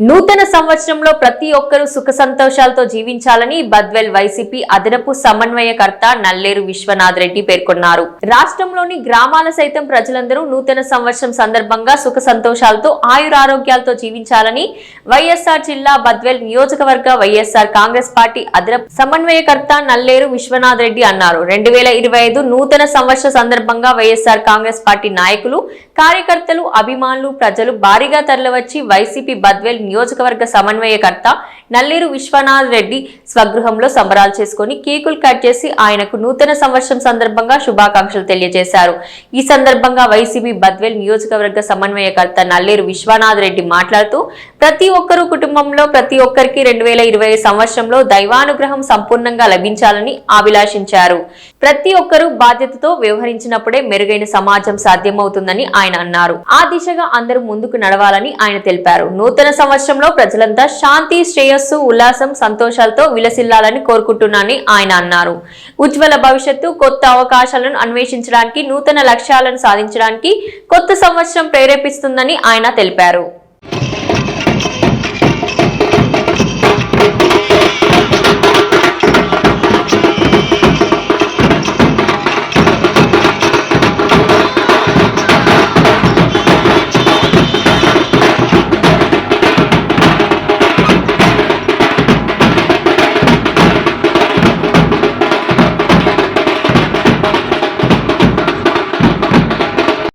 నూతన సంవత్సరంలో ప్రతి ఒక్కరూ సుఖ సంతోషాలతో జీవించాలని బద్వేల్ వైసీపీ అదనపు సమన్వయకర్త నల్లేరు విశ్వనాథ్ రెడ్డి పేర్కొన్నారు. రాష్ట్రంలోని గ్రామాల సైతం ప్రజలందరూ నూతన సంవత్సరం సందర్భంగా సుఖ సంతోషాలతో ఆయురారోగ్యాలతో జీవించాలని వైఎస్ఆర్ జిల్లా బద్వేల్ నియోజకవర్గ వైఎస్ఆర్ కాంగ్రెస్ పార్టీ అదనపు సమన్వయకర్త నల్లేరు విశ్వనాథ్ రెడ్డి అన్నారు. 2025 నూతన సంవత్సర సందర్భంగా వైఎస్ఆర్ కాంగ్రెస్ పార్టీ నాయకులు, కార్యకర్తలు, అభిమానులు, ప్రజలు భారీగా తరలివచ్చి వైసీపీ బద్వేల్ నియోజకవర్గ సమన్వయకర్త నల్లేరు విశ్వనాథ్ రెడ్డి స్వగృహంలో సంబరాలు చేసుకుని కేకులు కట్ చేసి ఆయనకు నూతన సంవత్సరం సందర్భంగా శుభాకాంక్షలు తెలియజేశారు. ఈ సందర్భంగా వైసీపీ బద్వేల్ నియోజకవర్గ సమన్వయకర్త నల్లేరు విశ్వనాథ్ రెడ్డి మాట్లాడుతూ ప్రతి ఒక్కరూ కుటుంబంలో ప్రతి ఒక్కరికి 2020 సంవత్సరంలో దైవానుగ్రహం సంపూర్ణంగా లభించాలని అభిలాషించారు. ప్రతి ఒక్కరూ బాధ్యతతో వ్యవహరించినప్పుడే మెరుగైన సమాజం సాధ్యమవుతుందని ఆయన అన్నారు. ఆ దిశగా అందరూ ముందుకు నడవాలని ఆయన తెలిపారు. నూతన సంవత్సరంలో ప్రజలంతా శాంతి, శ్రేయస్సు, ఉల్లాసం, సంతోషాలతో విలసిల్లాలని కోరుకుంటున్నానని ఆయన అన్నారు. ఉజ్వల భవిష్యత్తు, కొత్త అవకాశాలను అన్వేషించడానికి, నూతన లక్ష్యాలను సాధించడానికి కొత్త సంవత్సరం ప్రేరేపిస్తుందని ఆయన తెలిపారు.